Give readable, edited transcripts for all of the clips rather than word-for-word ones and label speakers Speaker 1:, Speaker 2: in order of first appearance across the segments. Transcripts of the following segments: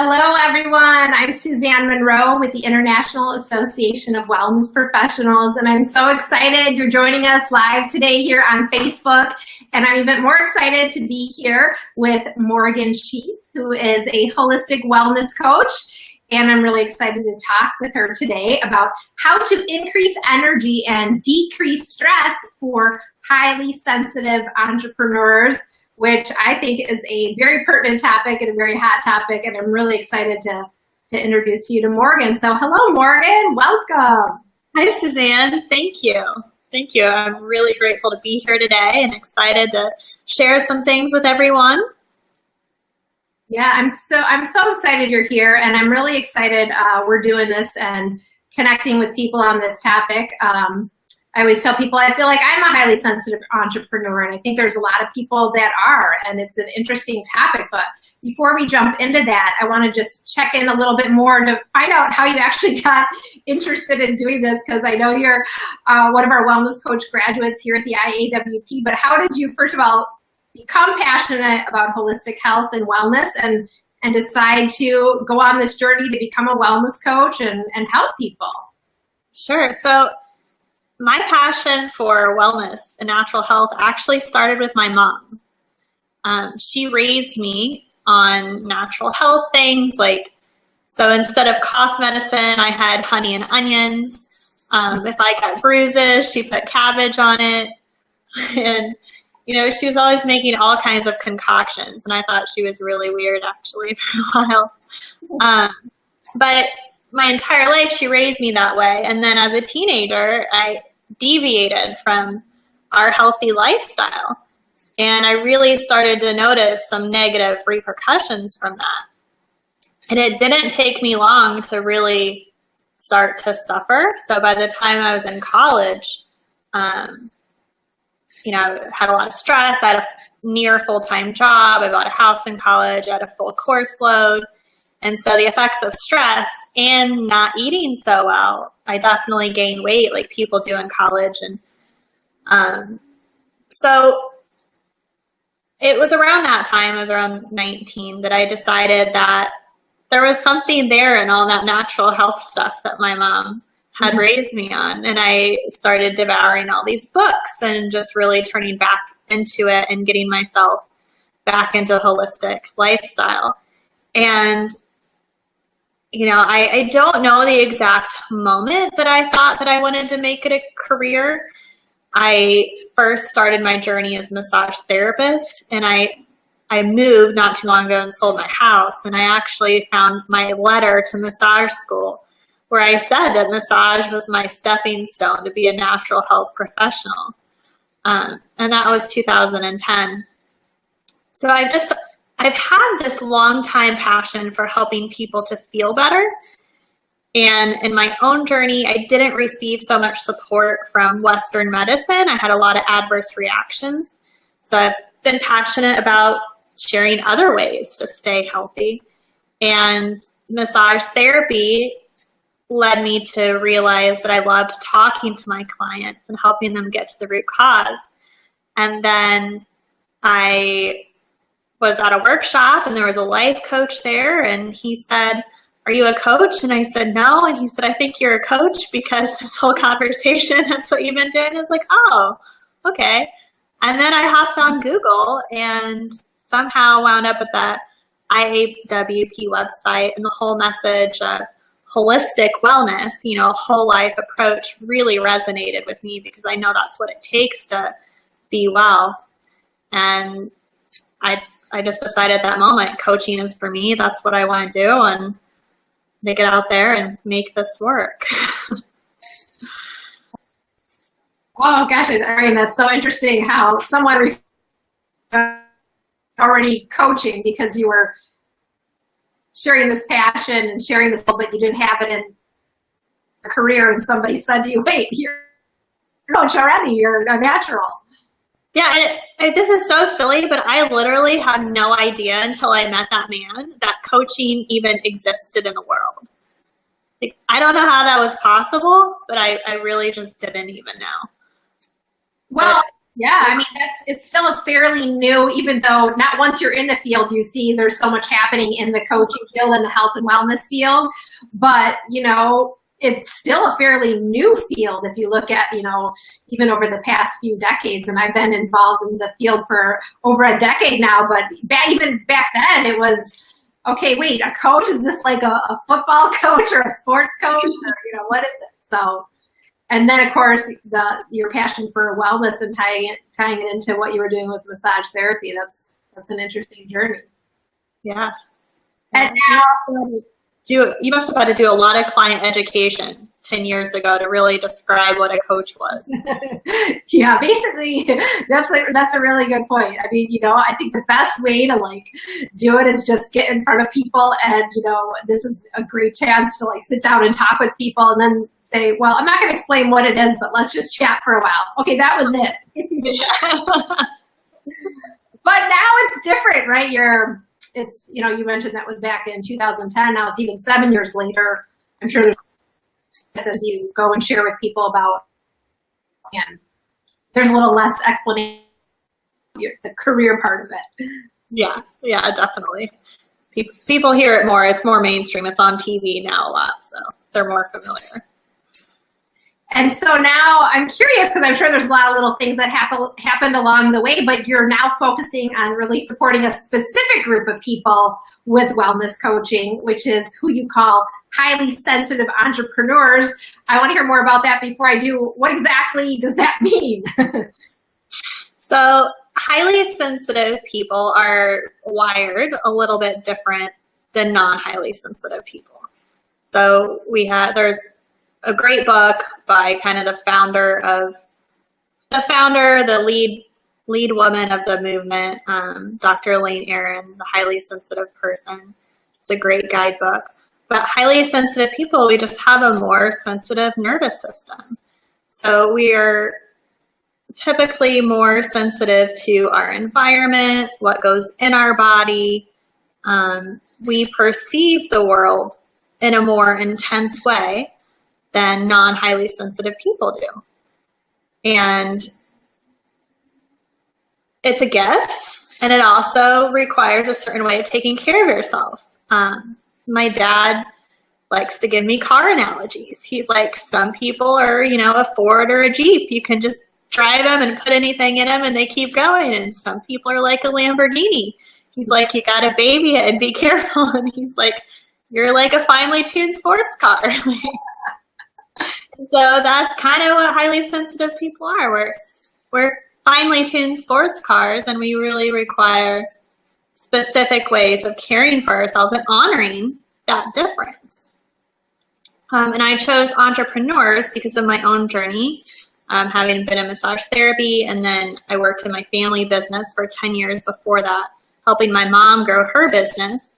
Speaker 1: Hello, everyone. I'm Suzanne Monroe with the International Association of Wellness Professionals, and I'm so excited you're joining us live today here on Facebook. And I'm even more excited to be here with Morgan Sheets, who is a holistic wellness coach. And I'm really excited to talk with her today about how to increase energy and decrease stress for highly sensitive entrepreneurs, which I think is a very pertinent topic and a very hot topic, and I'm really excited to introduce you to Morgan. So hello, Morgan, welcome.
Speaker 2: Hi, Suzanne, thank you. Thank you. I'm really grateful to be here today and excited to share some things with everyone.
Speaker 1: Yeah, I'm so excited you're here, and I'm really excited we're doing this and connecting with people on this topic. I always tell people I feel like I'm a highly sensitive entrepreneur, and I think there's a lot of people that are, and it's an interesting topic. But before we jump into that, I want to just check in a little bit more to find out how you actually got interested in doing this, because I know you're one of our wellness coach graduates here at the IAWP. But how did you, first of all, become passionate about holistic health and wellness and decide to go on this journey to become a wellness coach and help people?
Speaker 2: Sure. So my passion for wellness and natural health actually started with my mom. She raised me on natural health things, so instead of cough medicine, I had honey and onions. If I got bruises, she put cabbage on it. And, she was always making all kinds of concoctions, and I thought she was really weird, actually, for a while. But my entire life, she raised me that way. And then as a teenager, I deviated from our healthy lifestyle. And I really started to notice some negative repercussions from that. And it didn't take me long to really start to suffer. So by the time I was in college, I had a lot of stress. I had a near full-time job. I bought a house in college. I had a full course load. And so the effects of stress and not eating so well, I definitely gained weight like people do in college. And so it was around that time, I was around 19, that I decided that there was something there in all that natural health stuff that my mom had raised me on. And I started devouring all these books and just really turning back into it and getting myself back into a holistic lifestyle. And I don't know the exact moment that I thought that I wanted to make it a career. I first started my journey as a massage therapist, and I moved not too long ago and sold my house, and I actually found my letter to massage school where I said that massage was my stepping stone to be a natural health professional. And that was 2010. So I've had this long time passion for helping people to feel better. And in my own journey, I didn't receive so much support from Western medicine. I had a lot of adverse reactions. So I've been passionate about sharing other ways to stay healthy. And massage therapy led me to realize that I loved talking to my clients and helping them get to the root cause. And then I was at a workshop, and there was a life coach there, and he said, "Are you a coach?" And I said, "No." And he said, "I think you're a coach because this whole conversation, that's what you've been doing." I was like, "Oh, okay." And then I hopped on Google and somehow wound up at the IAWP website, and the whole message of holistic wellness, a whole life approach really resonated with me, because I know that's what it takes to be well. And I just decided at that moment, coaching is for me. That's what I want to do, and they get out there and make this work.
Speaker 1: Oh gosh, that's so interesting how someone already coaching because you were sharing this passion and sharing this, but you didn't have it in a career, and somebody said to you, "Wait, you're a coach already, you're a natural."
Speaker 2: Yeah, and this is so silly, but I literally had no idea until I met that man that coaching even existed in the world. I don't know how that was possible, but I really just didn't even know.
Speaker 1: Well, Yeah, I mean, it's still a fairly new, even though not once you're in the field, you see there's so much happening in the coaching field and the health and wellness field, but, you know, it's still a fairly new field if you look at, you know, even over the past few decades, and I've been involved in the field for over a decade now, but even back then it was, okay, wait, a coach, is this like a football coach or a sports coach, or, you know, what is it? So. And then, of course, your passion for wellness and tying it into what you were doing with massage therapy. That's an interesting journey.
Speaker 2: Yeah.
Speaker 1: And now,
Speaker 2: you must have had to do a lot of client education 10 years ago to really describe what a coach was.
Speaker 1: Yeah, basically, that's a really good point. I mean, you know, I think the best way to like do it is just get in front of people, and you know, this is a great chance to like sit down and talk with people, and then say, well, I'm not going to explain what it is, but let's just chat for a while. Okay, that was it. But now it's different, right? It's, you know, you mentioned that was back in 2010. Now it's even 7 years later. I'm sure there's, as you go and share with people about, and there's a little less explanation, the career part of it.
Speaker 2: Yeah, definitely. People hear it more. It's more mainstream. It's on TV now a lot, so they're more familiar.
Speaker 1: And so now I'm curious, because I'm sure there's a lot of little things that happened along the way, but you're now focusing on really supporting a specific group of people with wellness coaching, which is who you call highly sensitive entrepreneurs. I want to hear more about that before I do. What exactly does that mean?
Speaker 2: So highly sensitive people are wired a little bit different than non-highly sensitive people. So there's a great book by kind of the lead woman of the movement, Dr. Elaine Aron, The Highly Sensitive Person. It's a great guidebook. But highly sensitive people, we just have a more sensitive nervous system. So we are typically more sensitive to our environment, what goes in our body. We perceive the world in a more intense way than non-highly sensitive people do. And it's a gift, and it also requires a certain way of taking care of yourself. My dad likes to give me car analogies. He's like, some people are, you know, a Ford or a Jeep. You can just drive them and put anything in them and they keep going. And some people are like a Lamborghini. He's like, you got to baby it and be careful. And he's like, you're like a finely tuned sports car. So that's kind of what highly sensitive people are. We're finely tuned sports cars, and we really require specific ways of caring for ourselves and honoring that difference. And I chose entrepreneurs because of my own journey, having been in massage therapy, and then I worked in my family business for 10 years before that, helping my mom grow her business.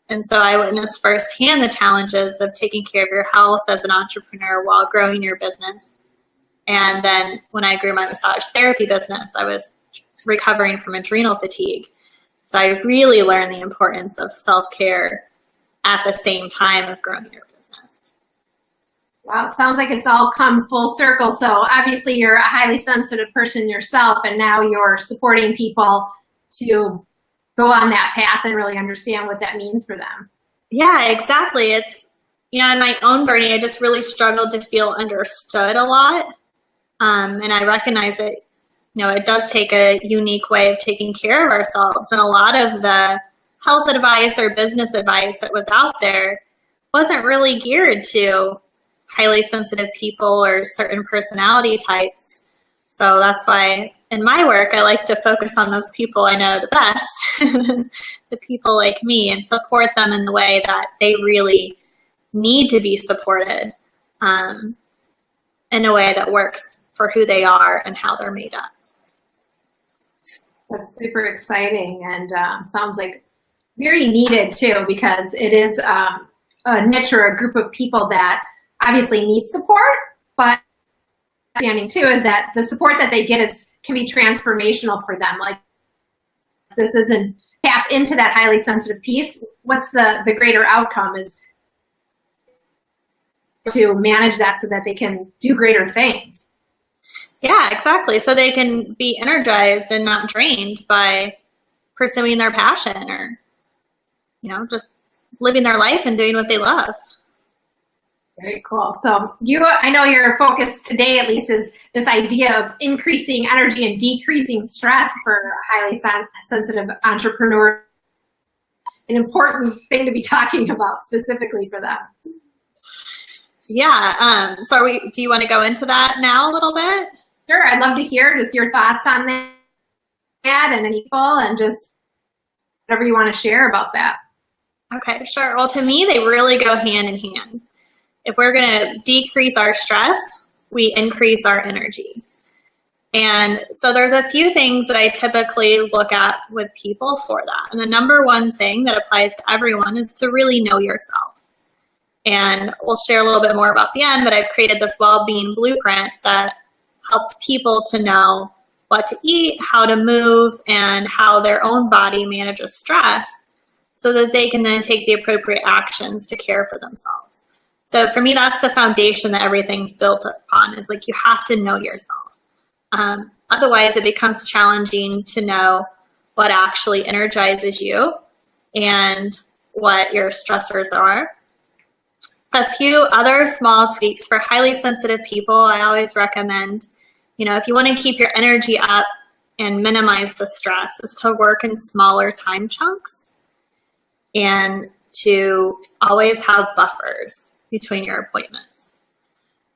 Speaker 2: And so I witnessed firsthand the challenges of taking care of your health as an entrepreneur while growing your business. And then when I grew my massage therapy business, I was recovering from adrenal fatigue. So I really learned the importance of self-care at the same time of growing your business.
Speaker 1: Wow, sounds like it's all come full circle. So obviously you're a highly sensitive person yourself, and now you're supporting people to go on that path and really understand what that means for them.
Speaker 2: Yeah, exactly. It's, you know, in my own journey, I just really struggled to feel understood a lot. And I recognize that, you know, it does take a unique way of taking care of ourselves. And a lot of the health advice or business advice that was out there wasn't really geared to highly sensitive people or certain personality types. So that's why in my work, I like to focus on those people I know the best, the people like me, and support them in the way that they really need to be supported, in a way that works for who they are and how they're made up.
Speaker 1: That's super exciting, and sounds like very needed too, because it is a niche or a group of people that obviously need support, but understanding too is that the support that they get can be transformational for them. Like, this isn't tap into that highly sensitive piece. What's the greater outcome is to manage that so that they can do greater things.
Speaker 2: Yeah, exactly. So they can be energized and not drained by pursuing their passion or, just living their life and doing what they love.
Speaker 1: Very cool. So I know your focus today, at least, is this idea of increasing energy and decreasing stress for highly sensitive entrepreneurs. An important thing to be talking about specifically for them.
Speaker 2: Yeah. So do you want to go into that now a little bit?
Speaker 1: Sure. I'd love to hear just your thoughts on that and any people and just whatever you want to share about that.
Speaker 2: Okay, sure. Well, to me, they really go hand in hand. If we're going to decrease our stress, we increase our energy. And so there's a few things that I typically look at with people for that. And the number one thing that applies to everyone is to really know yourself. And we'll share a little bit more about the end, but I've created this well-being blueprint that helps people to know what to eat, how to move, and how their own body manages stress so that they can then take the appropriate actions to care for themselves. So for me, that's the foundation that everything's built upon, is like you have to know yourself. Otherwise, it becomes challenging to know what actually energizes you and what your stressors are. A few other small tweaks for highly sensitive people, I always recommend, if you want to keep your energy up and minimize the stress, is to work in smaller time chunks and to always have buffers between your appointments,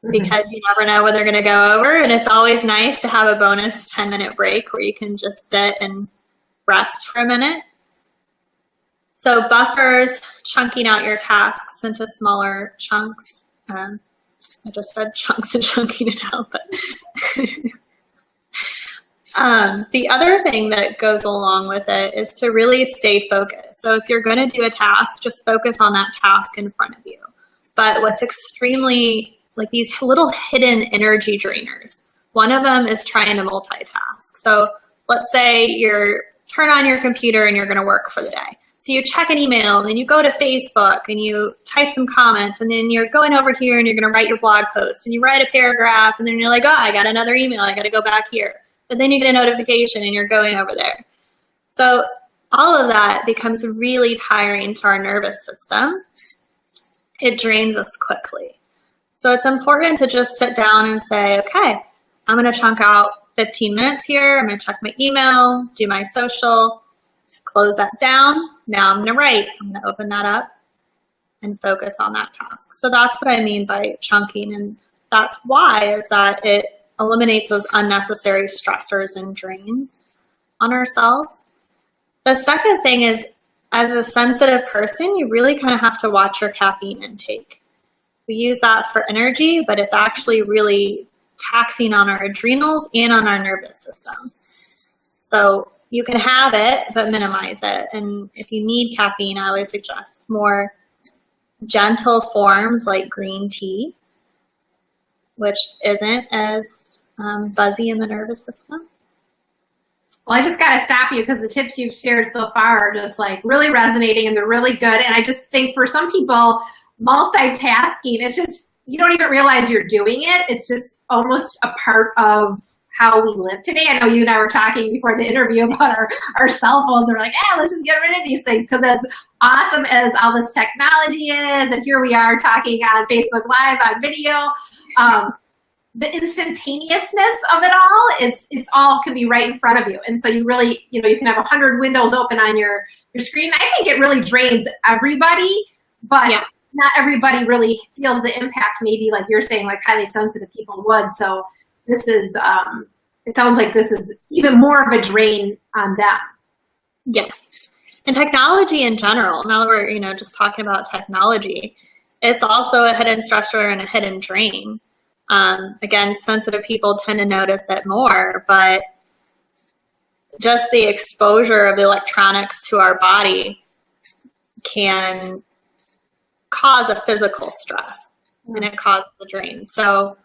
Speaker 2: because you never know when they're going to go over. And it's always nice to have a bonus 10-minute break where you can just sit and rest for a minute. So buffers, chunking out your tasks into smaller chunks. I just said chunks and chunking it out, but the other thing that goes along with it is to really stay focused. So if you're going to do a task, just focus on that task in front of you. But what's extremely, like these little hidden energy drainers, one of them is trying to multitask. So let's say turn on your computer and you're going to work for the day. So you check an email, and then you go to Facebook and you type some comments, and then you're going over here and you're going to write your blog post, and you write a paragraph, and then you're like, oh, I got another email, I got to go back here. But then you get a notification and you're going over there. So all of that becomes really tiring to our nervous system. It drains us quickly. So it's important to just sit down and say, okay, I'm going to chunk out 15 minutes here. I'm going to check my email, do my social, close that down. Now I'm going to write. I'm going to open that up and focus on that task. So that's what I mean by chunking. And that's why is that it eliminates those unnecessary stressors and drains on ourselves. The second thing is, as a sensitive person, you really kind of have to watch your caffeine intake. We use that for energy, but it's actually really taxing on our adrenals and on our nervous system. So you can have it, but minimize it. And if you need caffeine, I always suggest more gentle forms like green tea, which isn't as buzzy in the nervous system.
Speaker 1: Well, I just got to stop you because the tips you've shared so far are just like really resonating and they're really good. And I just think for some people, multitasking, it's just, you don't even realize you're doing it. It's just almost a part of how we live today. I know you and I were talking before the interview about our cell phones, and we're like, let's just get rid of these things, because as awesome as all this technology is, and here we are talking on Facebook Live on video, the instantaneousness of it all, it's all can be right in front of you. And so you really, you can have 100 windows open on your screen. I think it really drains everybody, but yeah, not everybody really feels the impact, maybe like you're saying, like highly sensitive people would. So this is, it sounds like this is even more of a drain on them.
Speaker 2: Yes. And technology in general, now that we're, just talking about technology, it's also a hidden stressor and a hidden drain. Again, sensitive people tend to notice it more, but just the exposure of the electronics to our body can cause a physical stress, and it causes a drain. So,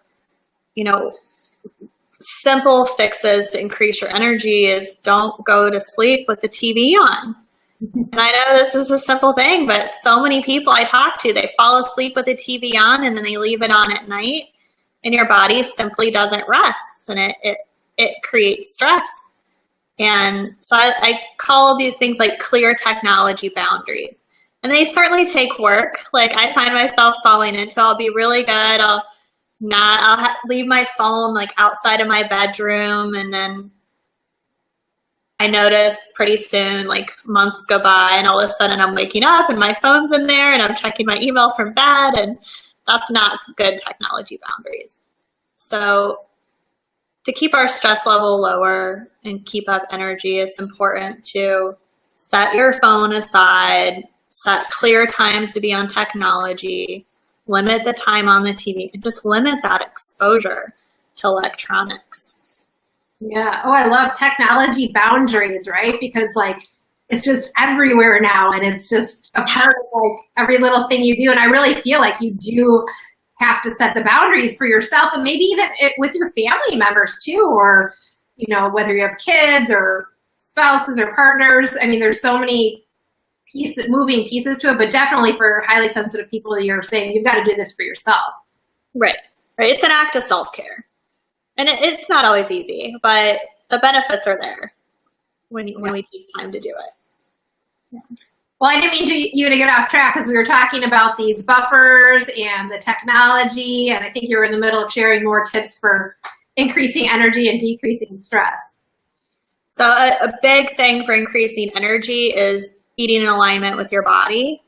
Speaker 2: simple fixes to increase your energy is don't go to sleep with the TV on. And I know this is a simple thing, but so many people I talk to, they fall asleep with the TV on and then they leave it on at night. and your body simply doesn't rest, and it creates stress. And so I call these things like clear technology boundaries. And they certainly take work. Like I find myself falling into, I'll be really good. I'll leave my phone like outside of my bedroom, and then I notice pretty soon, like months go by, and all of a sudden I'm waking up and my phone's in there and I'm checking my email from bed, and that's not good technology boundaries. So to keep our stress level lower and keep up energy, it's important to set your phone aside, set clear times to be on technology, limit the time on the TV, and just limit that exposure to electronics.
Speaker 1: Yeah. Oh, I love technology boundaries, right? Because like it's just everywhere now, and it's just a part of like every little thing you do. And I really feel like you do have to set the boundaries for yourself, and maybe even with your family members too, or, you know, whether you have kids or spouses or partners. I mean, there's so many moving pieces to it, but definitely for highly sensitive people, you're saying you've got to do this for yourself.
Speaker 2: Right. It's an act of self-care. And it's not always easy, but the benefits are there when we take time to do it.
Speaker 1: Yeah. Well, I didn't mean you to get off track because we were talking about these buffers and the technology, and I think you were in the middle of sharing more tips for increasing energy and decreasing stress.
Speaker 2: So a big thing for increasing energy is eating in alignment with your body.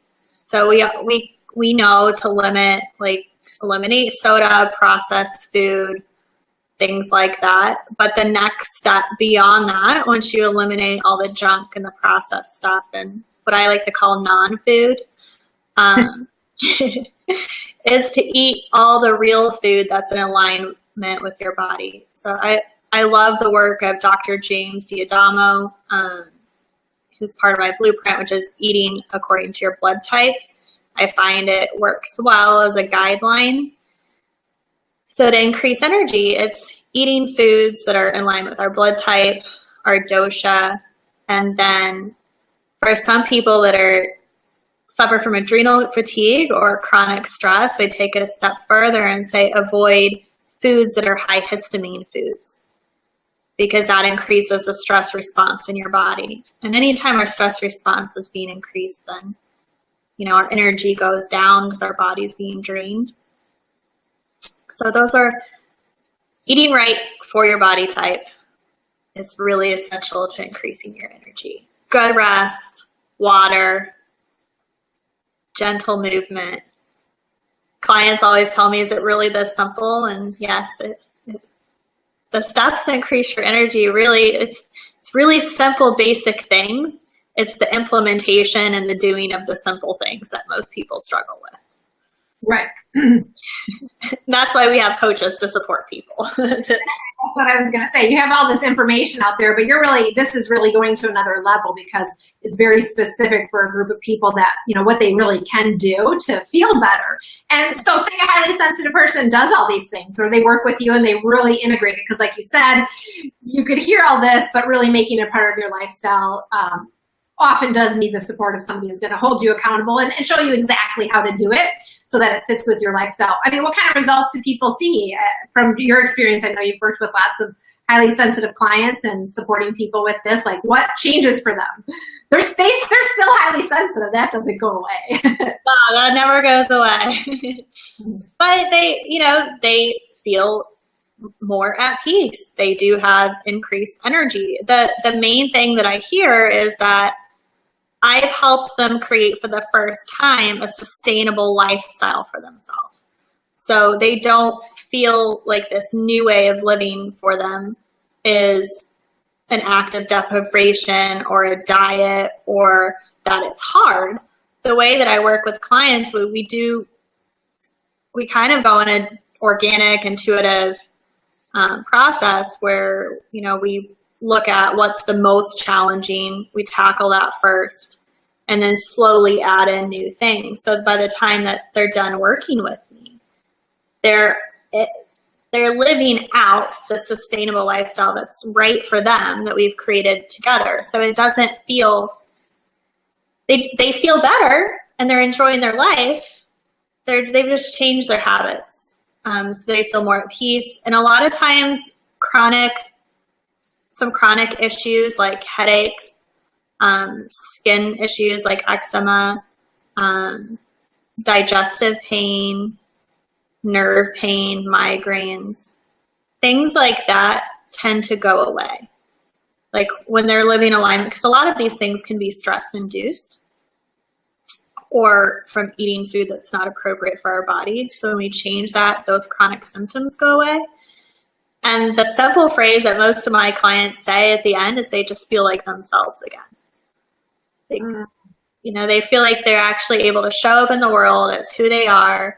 Speaker 2: So we know to eliminate soda, processed food, things like that. But the next step beyond that, once you eliminate all the junk and the processed stuff and what I like to call non-food, is to eat all the real food that's in alignment with your body. So I love the work of Dr. James D'Adamo, who's part of my blueprint, which is eating according to your blood type. I find it works well as a guideline. So to increase energy, it's eating foods that are in line with our blood type, our dosha, and then for some people that suffer from adrenal fatigue or chronic stress, they take it a step further and say avoid foods that are high histamine foods, because that increases the stress response in your body. And anytime our stress response is being increased, then, you know, our energy goes down because our body's being drained. So those are eating right for your body type is really essential to increasing your energy. Good rest, water, gentle movement. Clients always tell me, is it really this simple? And yes, the steps to increase your energy, really, it's really simple, basic things. It's the implementation and the doing of the simple things that most people struggle with.
Speaker 1: Right.
Speaker 2: That's why we have coaches to support people.
Speaker 1: That's what I was going to say. You have all this information out there, but this is really going to another level because it's very specific for a group of people that, you know, what they really can do to feel better. And so say a highly sensitive person does all these things, or they work with you and they really integrate it. Because like you said, you could hear all this, but really making it part of your lifestyle often does need the support of somebody who's going to hold you accountable and show you exactly how to do it so that it fits with your lifestyle. I mean, what kind of results do people see from your experience? I know you've worked with lots of highly sensitive clients and supporting people with this. Like, what changes for them? They're still highly sensitive. That doesn't go away.
Speaker 2: No, that never goes away. But they feel more at peace. They do have increased energy. The main thing that I hear is that I've helped them create for the first time a sustainable lifestyle for themselves. So they don't feel like this new way of living for them is an act of deprivation or a diet or that it's hard. The way that I work with clients, we kind of go in an organic, intuitive process where, you know, we look at what's the most challenging, we tackle that first, and then slowly add in new things. So by the time that they're done working with me, they're living out the sustainable lifestyle that's right for them that we've created together. So it doesn't feel, they feel better and they're enjoying their life. They've just changed their habits. so they feel more at peace. And a lot of times some chronic issues like headaches, skin issues like eczema, digestive pain, nerve pain, migraines, things like that tend to go away. Like when they're living alignment, because a lot of these things can be stress induced or from eating food that's not appropriate for our body. So when we change that, those chronic symptoms go away. And the simple phrase that most of my clients say at the end is they just feel like themselves again. They feel like they're actually able to show up in the world as who they are,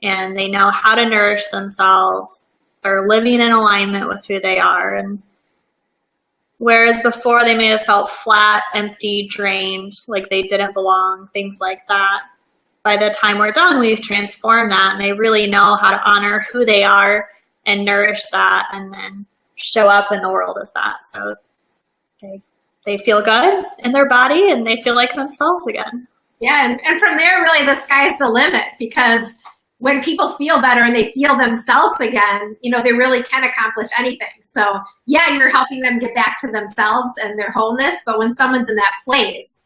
Speaker 2: and they know how to nourish themselves. They're living in alignment with who they are. And whereas before they may have felt flat, empty, drained, like they didn't belong, things like that. By the time we're done, we've transformed that, and they really know how to honor who they are and nourish that and then show up in the world as that. So they feel good in their body and they feel like themselves again.
Speaker 1: Yeah, and from there, really, the sky's the limit, because when people feel better and they feel themselves again, they really can accomplish anything. So yeah, you're helping them get back to themselves and their wholeness. But when someone's in that place,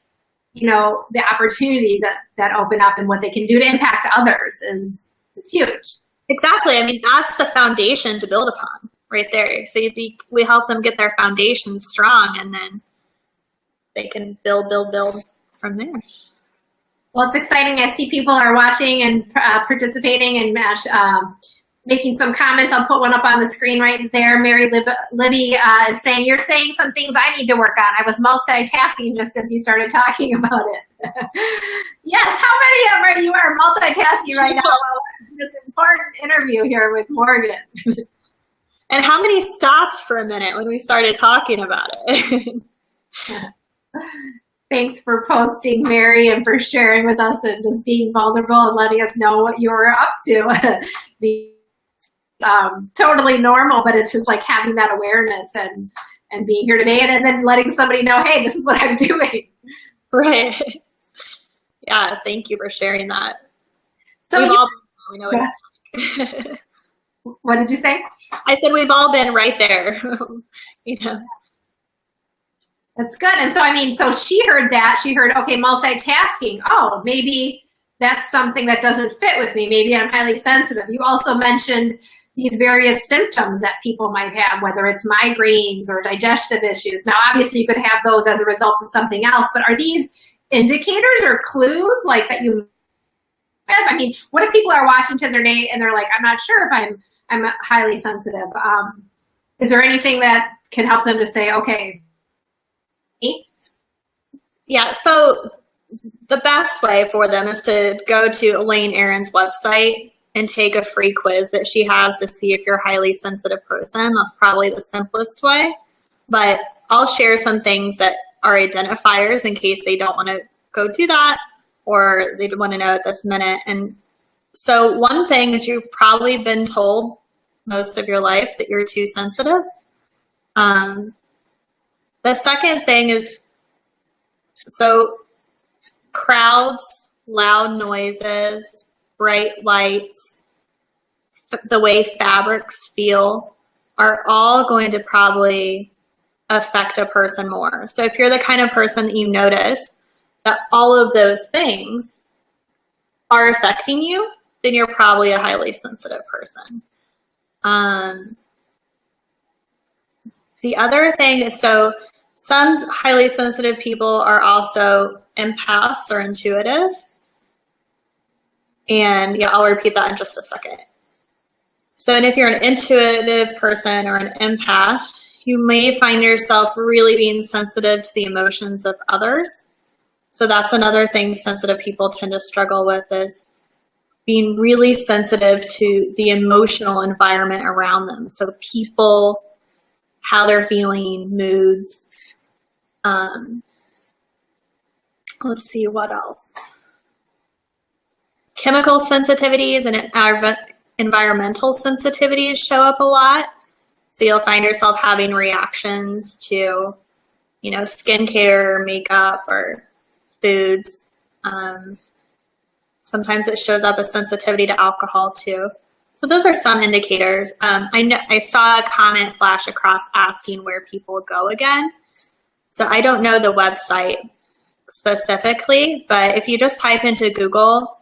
Speaker 1: the opportunity that open up and what they can do to impact others is huge.
Speaker 2: Exactly. I mean, that's the foundation to build upon right there. So we help them get their foundation strong, and then they can build from there.
Speaker 1: Well, it's exciting. I see people are watching and participating and making some comments. I'll put one up on the screen right there. Mary Libby is saying, you're saying some things I need to work on. I was multitasking just as you started talking about it. Yes, how many of you are multitasking right now? This important interview here with Morgan.
Speaker 2: And how many stopped for a minute when we started talking about it?
Speaker 1: Thanks for posting, Mary, and for sharing with us and just being vulnerable and letting us know what you were up to. Totally normal, but it's just like having that awareness and being here today, and then letting somebody know, hey, this is what I'm doing.
Speaker 2: Right. Yeah, thank you for sharing that.
Speaker 1: So
Speaker 2: we know what
Speaker 1: what did you say?
Speaker 2: I said we've all been right there.
Speaker 1: That's good. And so she heard that. She heard, okay, multitasking. Oh, maybe that's something that doesn't fit with me. Maybe I'm highly sensitive. You also mentioned these various symptoms that people might have, whether it's migraines or digestive issues. Now, obviously, you could have those as a result of something else, but are these indicators or clues like that you have? I mean, what if people are watching today and they're like, I'm not sure if I'm highly sensitive. Is there anything that can help them to say, okay?
Speaker 2: Yeah, so the best way for them is to go to Elaine Aron's website and take a free quiz that she has to see if you're a highly sensitive person. That's probably the simplest way. But I'll share some things that are identifiers in case they don't want to go do that or they want to know at this minute. And so one thing is you've probably been told most of your life that you're too sensitive. The second thing is, so crowds, loud noises, bright lights, the way fabrics feel are all going to probably affect a person more. So if you're the kind of person that you notice that all of those things are affecting you, then you're probably a highly sensitive person. The other thing is, so some highly sensitive people are also empaths or intuitive. And yeah, I'll repeat that in just a second. So, and if you're an intuitive person or an empath, you may find yourself really being sensitive to the emotions of others. So that's another thing sensitive people tend to struggle with, is being really sensitive to the emotional environment around them. So people, how they're feeling, moods. Let's see, what else? Chemical sensitivities and environmental sensitivities show up a lot. So you'll find yourself having reactions to, skincare, makeup, or foods. Sometimes it shows up as sensitivity to alcohol too. So those are some indicators. I saw a comment flash across asking where people go again. So I don't know the website specifically, but if you just type into Google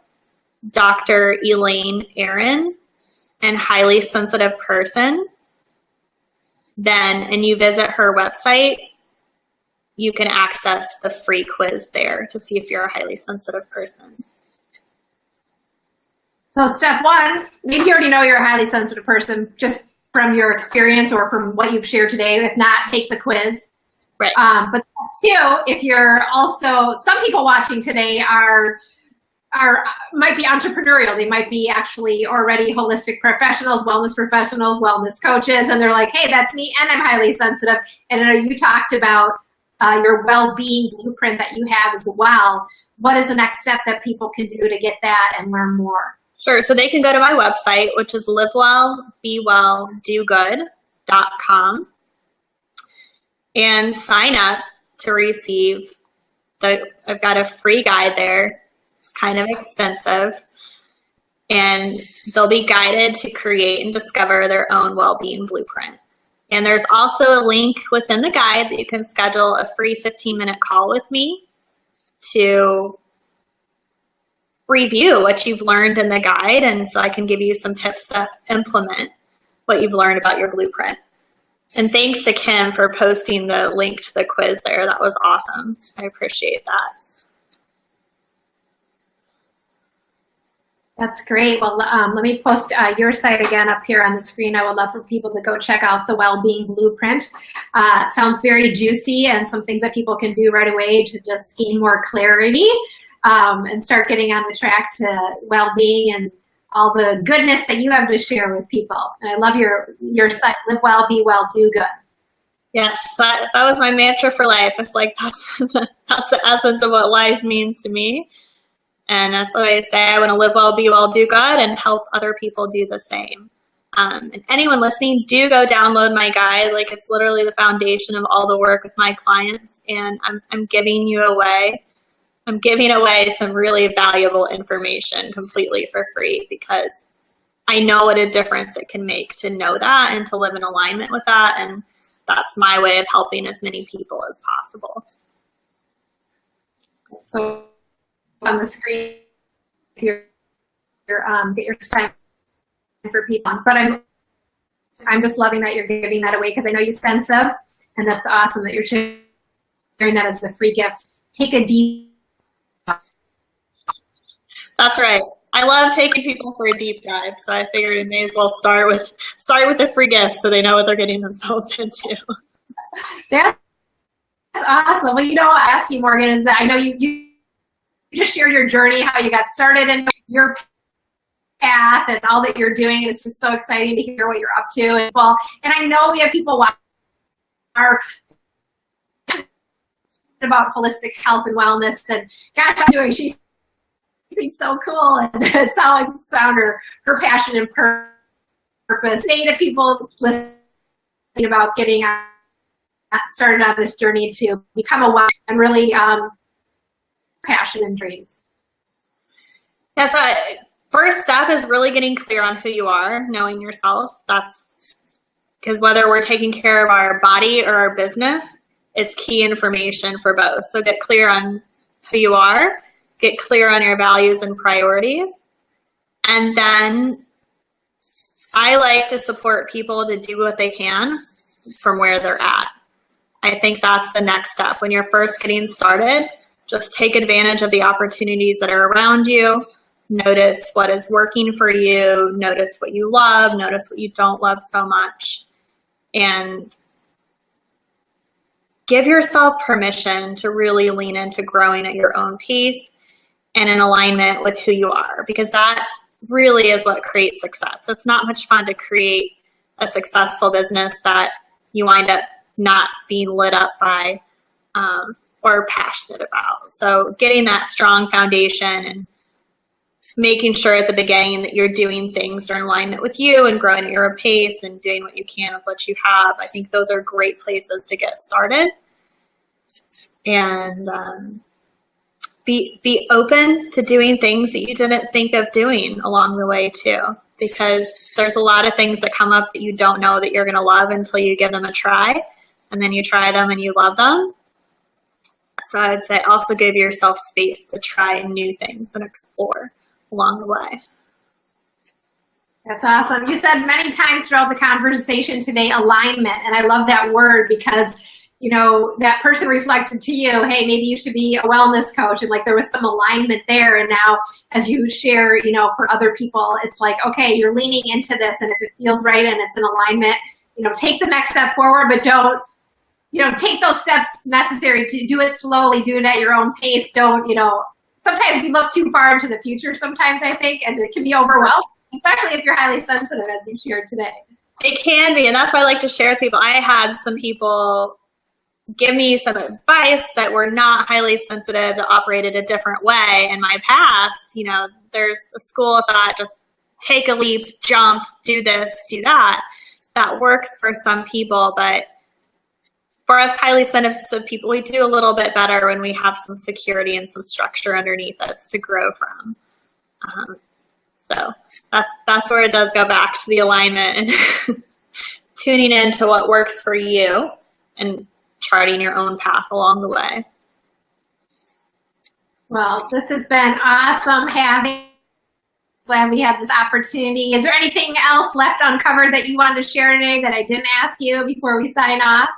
Speaker 2: Dr. Elaine Aaron and highly sensitive person, and you visit her website, you can access the free quiz there to see if you're a highly sensitive person.
Speaker 1: So step one, maybe you already know you're a highly sensitive person just from your experience or from what you've shared today. If not, take the quiz.
Speaker 2: Right.
Speaker 1: But step two, if you're also, some people watching today might be entrepreneurial. They might be actually already holistic professionals, wellness coaches, and they're like, hey, that's me, and I'm highly sensitive. And I know you talked about your well-being blueprint that you have as well. What is the next step that people can do to get that and learn more?
Speaker 2: Sure. So they can go to my website, which is livewellbewelldogood.com, and sign up to receive I've got a free guide there. It's kind of extensive, and they'll be guided to create and discover their own well-being blueprint. And there's also a link within the guide that you can schedule a free 15-minute call with me to review what you've learned in the guide, and so I can give you some tips to implement what you've learned about your blueprint. And thanks to Kim for posting the link to the quiz there. That was awesome. I appreciate that.
Speaker 1: That's great. Well, let me post your site again up here on the screen. I would love for people to go check out the Wellbeing Blueprint. Sounds very juicy and some things that people can do right away to just gain more clarity and start getting on the track to well-being and all the goodness that you have to share with people. And I love your site, Live Well, Be Well, Do Good.
Speaker 2: Yes, that was my mantra for life. It's like that's the essence of what life means to me. And that's what I say. I want to live well, be well, do good, and help other people do the same. And anyone listening, do go download my guide. Like, it's literally the foundation of all the work with my clients. And I'm giving away some really valuable information completely for free, because I know what a difference it can make to know that and to live in alignment with that. And that's my way of helping as many people as possible.
Speaker 1: So on the screen, get your time for people. But I'm just loving that you're giving that away, because I know you're expensive, and that's awesome that you're sharing that as the free gifts. Take a deep.
Speaker 2: That's right. I love taking people for a deep dive, so I figured I may as well start with the free gifts so they know what they're getting themselves into.
Speaker 1: That's awesome. Well, I ask you, Morgan, is that I know you just shared your journey, how you got started and your path and all that you're doing. It's just so exciting to hear what you're up to. And I know we have people watching about holistic health and wellness, and gosh, she seems so cool, and it's how I found her passion and purpose. Say to people listening about getting started on this journey to become a well and really passion and dreams.
Speaker 2: Yeah, so first step is really getting clear on who you are, knowing yourself. That's because whether we're taking care of our body or our business, it's key information for both. So get clear on who you are, get clear on your values and priorities. And then I like to support people to do what they can from where they're at. I think that's the next step. When you're first getting started, just take advantage of the opportunities that are around you. Notice what is working for you. Notice what you love. Notice what you don't love so much. And give yourself permission to really lean into growing at your own pace and in alignment with who you are, because that really is what creates success. It's not much fun to create a successful business that you wind up not being lit up by or passionate about. So getting that strong foundation and making sure at the beginning that you're doing things that are in alignment with you and growing at your pace and doing what you can with what you have. I think those are great places to get started. And be open to doing things that you didn't think of doing along the way too. because there's a lot of things that come up that you don't know that you're going to love until you give them a try, and then you try them and you love them. So I would say also give yourself space to try new things and explore along the way.
Speaker 1: That's awesome. You said many times throughout the conversation today, alignment, and I love that word because, you know, that person reflected to you, hey, maybe you should be a wellness coach, and like there was some alignment there. And now as you share, you know, for other people, it's like, okay, you're leaning into this, and if it feels right and it's in alignment, you know, take the next step forward, but don't, you know, take those steps necessary to do it slowly, do it at your own pace. Don't, you know, sometimes we look too far into the future sometimes, I think, and it can be overwhelming, especially if you're highly sensitive, as you shared today. It
Speaker 2: can be, and that's why I like to share with people. I had some people give me some advice that were not highly sensitive, that operated a different way in my past. You know, there's a school of thought, just take a leap, jump, do this, do that. That works for some people, but for us highly sensitive people, we do a little bit better when we have some security and some structure underneath us to grow from. So that's where it does go back to the alignment and tuning into what works for you and charting your own path along the way. Well, this has been awesome glad we had this opportunity. Is there anything else left uncovered that you wanted to share today that I didn't ask you before we sign off?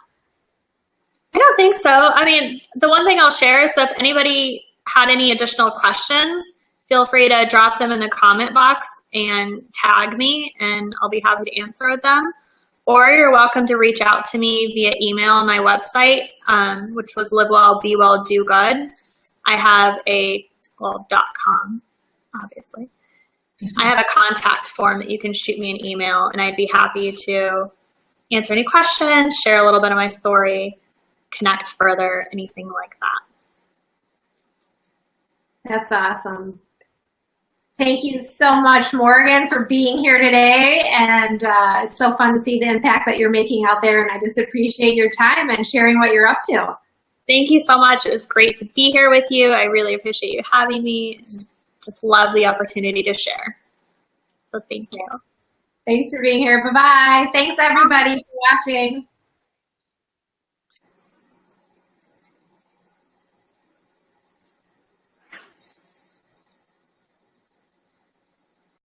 Speaker 2: I don't think so. I mean, the one thing I'll share is that if anybody had any additional questions, feel free to drop them in the comment box and tag me, and I'll be happy to answer them. Or you're welcome to reach out to me via email on my website, which was Live Well, Be Well, Do Good. I have .com, obviously. I have a contact form that you can shoot me an email, and I'd be happy to answer any questions, share a little bit of my story, connect further, anything like that. That's awesome. Thank you so much, Morgan, for being here today. And it's so fun to see the impact that you're making out there. And I just appreciate your time and sharing what you're up to. Thank you so much. It was great to be here with you. I really appreciate you having me. And just love the opportunity to share. So thank you. Thanks for being here. Bye-bye. Thanks, everybody, for watching.